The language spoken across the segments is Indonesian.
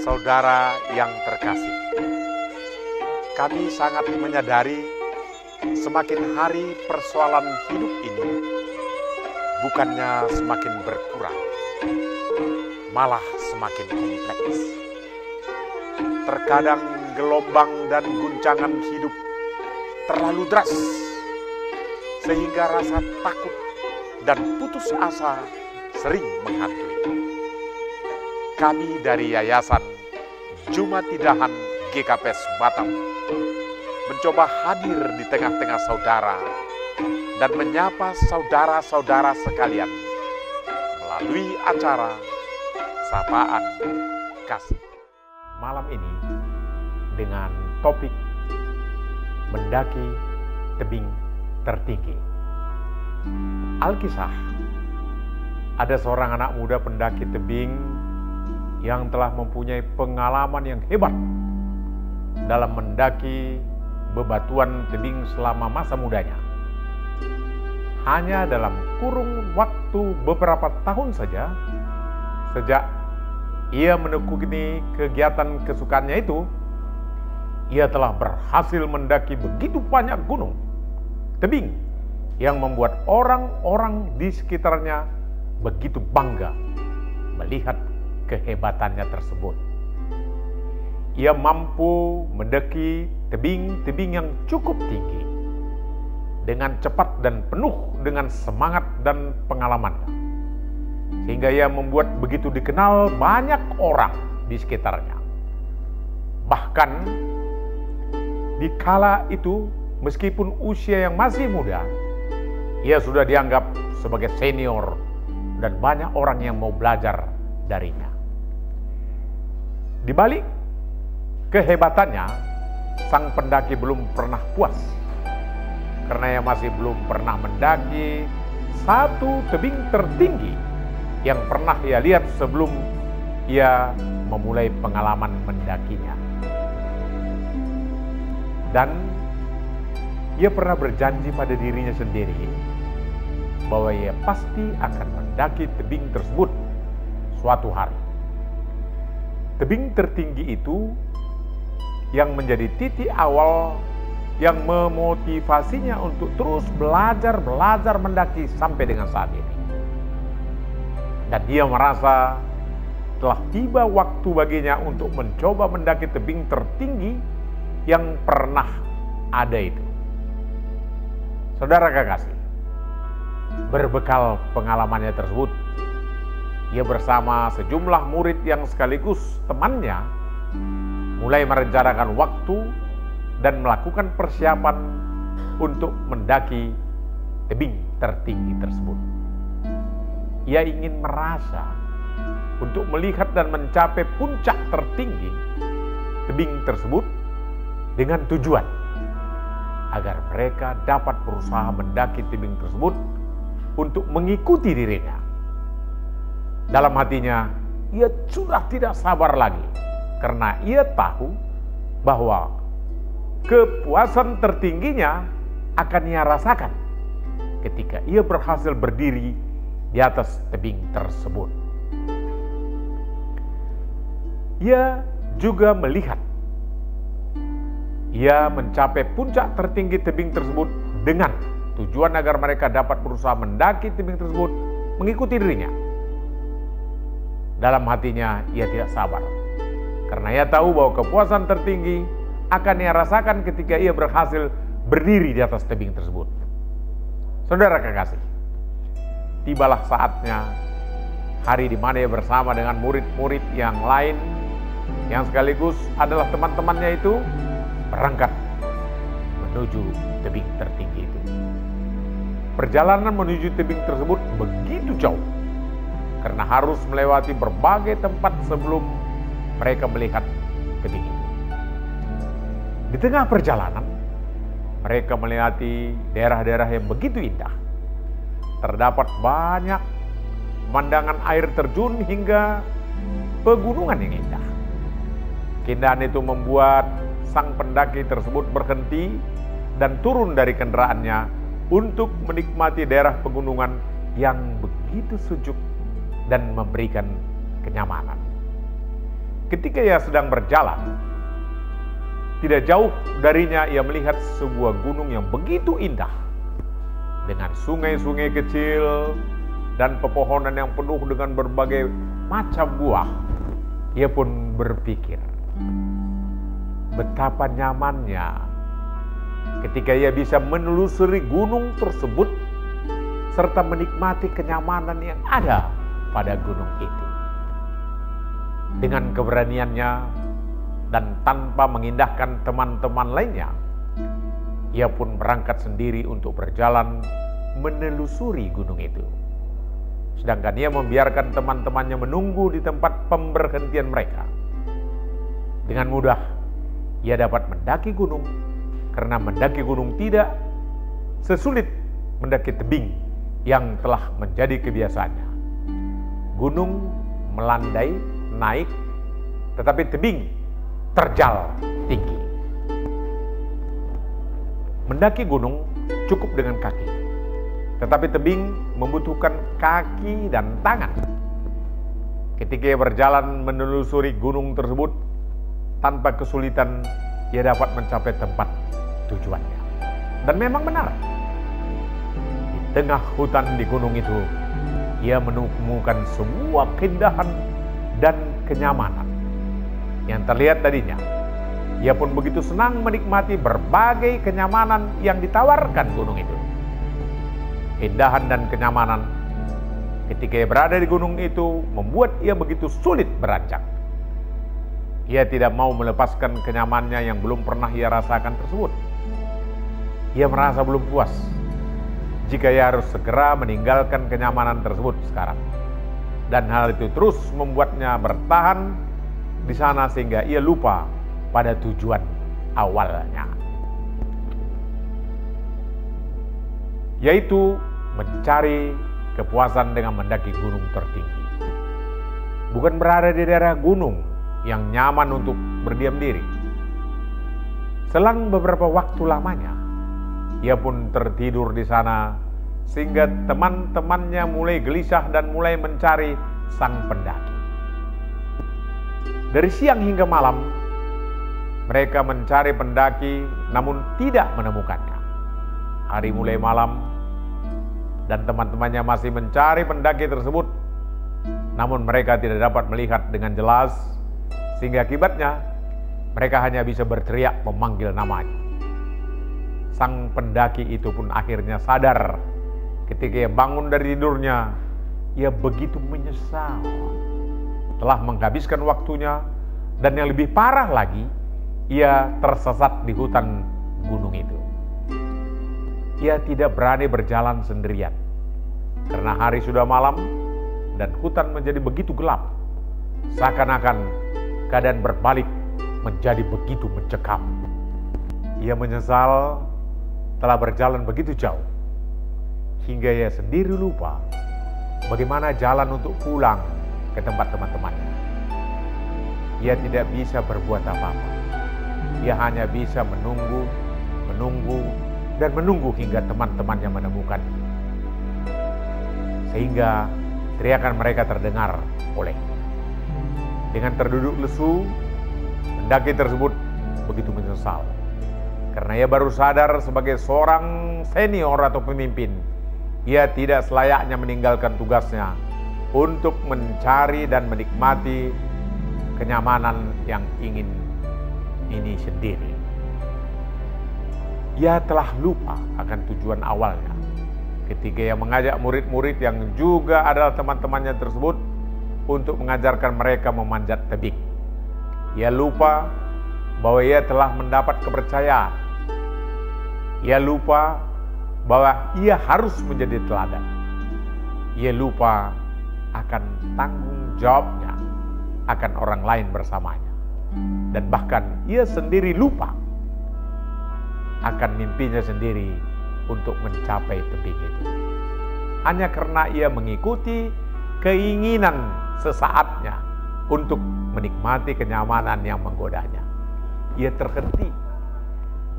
Saudara yang terkasih, kami sangat menyadari semakin hari persoalan hidup ini bukannya semakin berkurang, malah semakin kompleks. Terkadang gelombang dan guncangan hidup terlalu deras, sehingga rasa takut dan putus asa sering menghantui. Kami dari Yayasan Jumatidahan GKPS Batam mencoba hadir di tengah-tengah saudara dan menyapa saudara-saudara sekalian melalui acara Sapaan Kasih. Malam ini dengan topik mendaki tebing tertinggi. Alkisah, ada seorang anak muda pendaki tebing yang telah mempunyai pengalaman yang hebat dalam mendaki bebatuan tebing selama masa mudanya. Hanya dalam kurun waktu beberapa tahun saja, sejak ia menekuni kegiatan kesukaannya itu, ia telah berhasil mendaki begitu banyak gunung, tebing, yang membuat orang-orang di sekitarnya begitu bangga melihat kehebatannya tersebut. Ia mampu mendaki tebing-tebing yang cukup tinggi dengan cepat dan penuh dengan semangat dan pengalamannya, sehingga ia membuat begitu dikenal banyak orang di sekitarnya. Bahkan di kala itu, meskipun usia yang masih muda, ia sudah dianggap sebagai senior dan banyak orang yang mau belajar darinya. Di balik kehebatannya, sang pendaki belum pernah puas, karena ia masih belum pernah mendaki satu tebing tertinggi yang pernah ia lihat sebelum ia memulai pengalaman mendakinya. Dan ia pernah berjanji pada dirinya sendiri bahwa ia pasti akan mendaki tebing tersebut suatu hari. Tebing tertinggi itu yang menjadi titik awal yang memotivasinya untuk terus belajar mendaki sampai dengan saat ini. Dan dia merasa telah tiba waktu baginya untuk mencoba mendaki tebing tertinggi yang pernah ada itu. Saudara kekasih, berbekal pengalamannya tersebut, ia bersama sejumlah murid yang sekaligus temannya mulai merencanakan waktu dan melakukan persiapan untuk mendaki tebing tertinggi tersebut. Ia ingin merasa untuk melihat dan mencapai puncak tertinggi tebing tersebut dengan tujuan agar mereka dapat berusaha mendaki tebing tersebut untuk mengikuti dirinya. Dalam hatinya, ia sudah tidak sabar lagi karena ia tahu bahwa kepuasan tertingginya akan ia rasakan ketika ia berhasil berdiri di atas tebing tersebut. Ia juga melihat ia mencapai puncak tertinggi tebing tersebut dengan tujuan agar mereka dapat berusaha mendaki tebing tersebut mengikuti dirinya. Dalam hatinya ia tidak sabar karena ia tahu bahwa kepuasan tertinggi akan ia rasakan ketika ia berhasil berdiri di atas tebing tersebut. Saudara kekasih, tibalah saatnya hari di mana ia bersama dengan murid-murid yang lain yang sekaligus adalah teman-temannya itu berangkat menuju tebing tertinggi itu. Perjalanan menuju tebing tersebut begitu jauh karena harus melewati berbagai tempat sebelum mereka melihat tebing itu. Di tengah perjalanan, mereka melewati daerah-daerah yang begitu indah. Terdapat banyak pemandangan air terjun hingga pegunungan yang indah. Keindahan itu membuat sang pendaki tersebut berhenti dan turun dari kendaraannya untuk menikmati daerah pegunungan yang begitu sejuk dan memberikan kenyamanan. ketika ia sedang berjalan, tidak jauh darinya ia melihat sebuah gunung yang begitu indah, dengan sungai-sungai kecil dan pepohonan yang penuh dengan berbagai macam buah. Ia pun berpikir, betapa nyamannya ketika ia bisa menelusuri gunung tersebut serta menikmati kenyamanan yang ada pada gunung itu. Dengan keberaniannya dan tanpa mengindahkan teman-teman lainnya, ia pun berangkat sendiri untuk berjalan menelusuri gunung itu. Sedangkan ia membiarkan teman-temannya menunggu di tempat pemberhentian mereka. Dengan mudah, ia dapat mendaki gunung, karena mendaki gunung tidak sesulit mendaki tebing yang telah menjadi kebiasaannya. Gunung melandai, naik, tetapi tebing terjal tinggi. Mendaki gunung cukup dengan kaki, tetapi tebing membutuhkan kaki dan tangan. Ketika ia berjalan menelusuri gunung tersebut, tanpa kesulitan ia dapat mencapai tempat tujuannya. Dan memang benar, di tengah hutan di gunung itu, ia menemukan semua keindahan dan kenyamanan yang terlihat darinya. Ia pun begitu senang menikmati berbagai kenyamanan yang ditawarkan gunung itu. Keindahan dan kenyamanan ketika ia berada di gunung itu membuat ia begitu sulit beranjak. Ia tidak mau melepaskan kenyamanannya yang belum pernah ia rasakan tersebut. Ia merasa belum puas jika ia harus segera meninggalkan kenyamanan tersebut sekarang. Dan hal itu terus membuatnya bertahan di sana sehingga ia lupa pada tujuan awalnya, yaitu mencari kepuasan dengan mendaki gunung tertinggi. Bukan berada di daerah gunung yang nyaman untuk berdiam diri. Selang beberapa waktu lamanya, ia pun tertidur di sana sehingga teman-temannya mulai gelisah dan mulai mencari sang pendaki. Dari siang hingga malam, mereka mencari pendaki namun tidak menemukannya. Hari mulai malam dan teman-temannya masih mencari pendaki tersebut, namun mereka tidak dapat melihat dengan jelas, sehingga akibatnya mereka hanya bisa berteriak memanggil namanya. Sang pendaki itu pun akhirnya sadar ketika ia bangun dari tidurnya. Ia begitu menyesal telah menghabiskan waktunya, dan yang lebih parah lagi, ia tersesat di hutan gunung itu. Ia tidak berani berjalan sendirian karena hari sudah malam dan hutan menjadi begitu gelap, seakan-akan keadaan berbalik menjadi begitu mencekam. Ia menyesal telah berjalan begitu jauh hingga ia sendiri lupa bagaimana jalan untuk pulang ke tempat teman-temannya. Ia tidak bisa berbuat apa-apa. Ia hanya bisa menunggu hingga teman-temannya menemukannya. Sehingga teriakan mereka terdengar olehnya. Dengan terduduk lesu, pendaki tersebut begitu menyesal. Karena ia baru sadar sebagai seorang senior atau pemimpin, ia tidak selayaknya meninggalkan tugasnya untuk mencari dan menikmati kenyamanan yang ingin ini sendiri. Ia telah lupa akan tujuan awalnya ketika ia mengajak murid-murid yang juga adalah teman-temannya tersebut untuk mengajarkan mereka memanjat tebing. Ia lupa bahwa ia telah mendapat kepercayaan. Ia lupa bahwa ia harus menjadi teladan. Ia lupa akan tanggung jawabnya akan orang lain bersamanya. Dan bahkan ia sendiri lupa akan mimpinya sendiri untuk mencapai tebing itu. Hanya karena ia mengikuti keinginan sesaatnya untuk menikmati kenyamanan yang menggodanya. Ia terhenti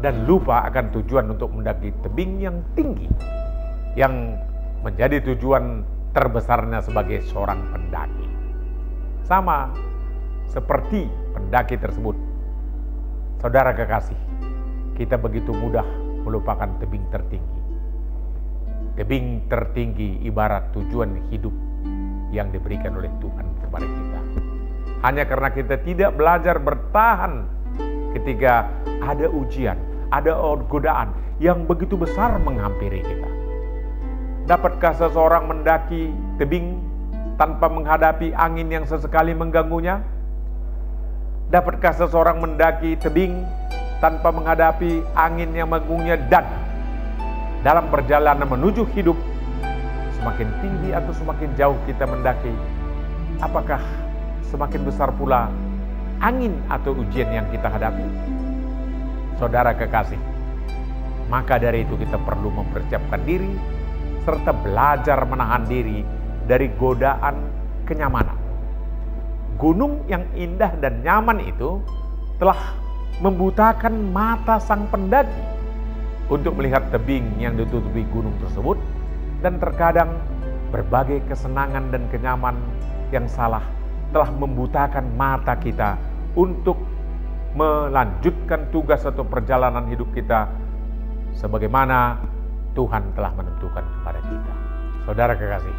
dan lupa akan tujuan untuk mendaki tebing yang tinggi, yang menjadi tujuan terbesarnya sebagai seorang pendaki. Sama seperti pendaki tersebut. Saudara kekasih, kita begitu mudah melupakan tebing tertinggi. Tebing tertinggi ibarat tujuan hidup yang diberikan oleh Tuhan kepada kita. Hanya karena kita tidak belajar bertahan ketika ada ujian, ada godaan yang begitu besar menghampiri kita. Dapatkah seseorang mendaki tebing tanpa menghadapi angin yang sesekali mengganggunya? Dapatkah seseorang mendaki tebing tanpa menghadapi angin yang mengganggunya? Dan dalam perjalanan menuju hidup, semakin tinggi atau semakin jauh kita mendaki, apakah semakin besar pula angin atau ujian yang kita hadapi? Saudara kekasih, maka dari itu kita perlu mempersiapkan diri serta belajar menahan diri dari godaan kenyamanan. Gunung yang indah dan nyaman itu telah membutakan mata sang pendaki untuk melihat tebing yang ditutupi gunung tersebut, dan terkadang berbagai kesenangan dan kenyaman yang salah telah membutakan mata kita untuk melanjutkan tugas atau perjalanan hidup kita sebagaimana Tuhan telah menentukan kepada kita. Saudara kekasih,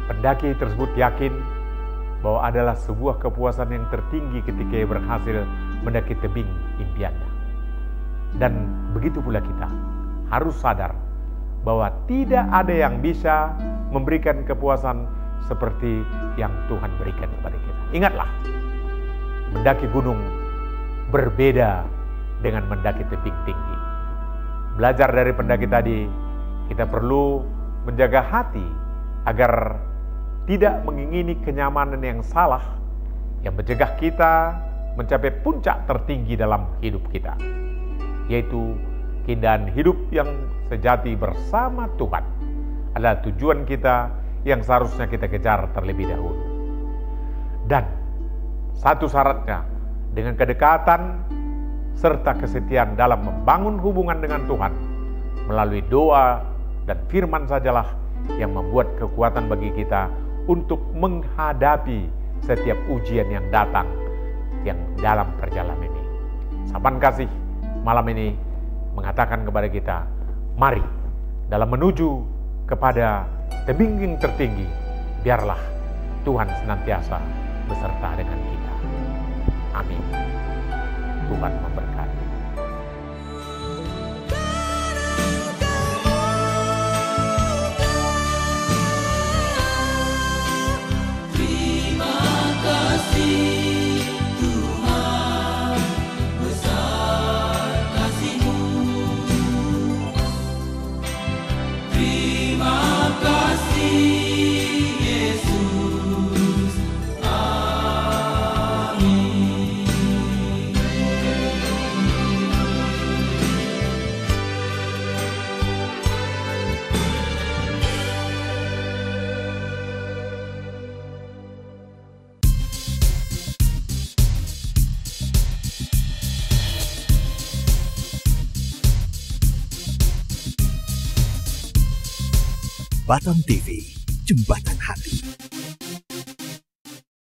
pendaki tersebut yakin bahwa adalah sebuah kepuasan yang tertinggi ketika ia berhasil mendaki tebing impiannya. Dan begitu pula kita harus sadar bahwa tidak ada yang bisa memberikan kepuasan seperti yang Tuhan berikan kepada kita. Ingatlah, mendaki gunung berbeda dengan mendaki tebing tinggi. Belajar dari pendaki tadi, kita perlu menjaga hati agar tidak mengingini kenyamanan yang salah yang mencegah kita mencapai puncak tertinggi dalam hidup kita, yaitu keindahan hidup yang sejati bersama Tuhan adalah tujuan kita yang seharusnya kita kejar terlebih dahulu. Dan satu syaratnya, dengan kedekatan serta kesetiaan dalam membangun hubungan dengan Tuhan melalui doa dan firman sajalah yang membuat kekuatan bagi kita untuk menghadapi setiap ujian yang datang yang dalam perjalanan ini. Sahabat kasih, malam ini mengatakan kepada kita, mari dalam menuju kepada tebing yang tertinggi, biarlah Tuhan senantiasa beserta dengan kita. Amin. Tuhan memberkati. Batam TV, Jembatan Hati.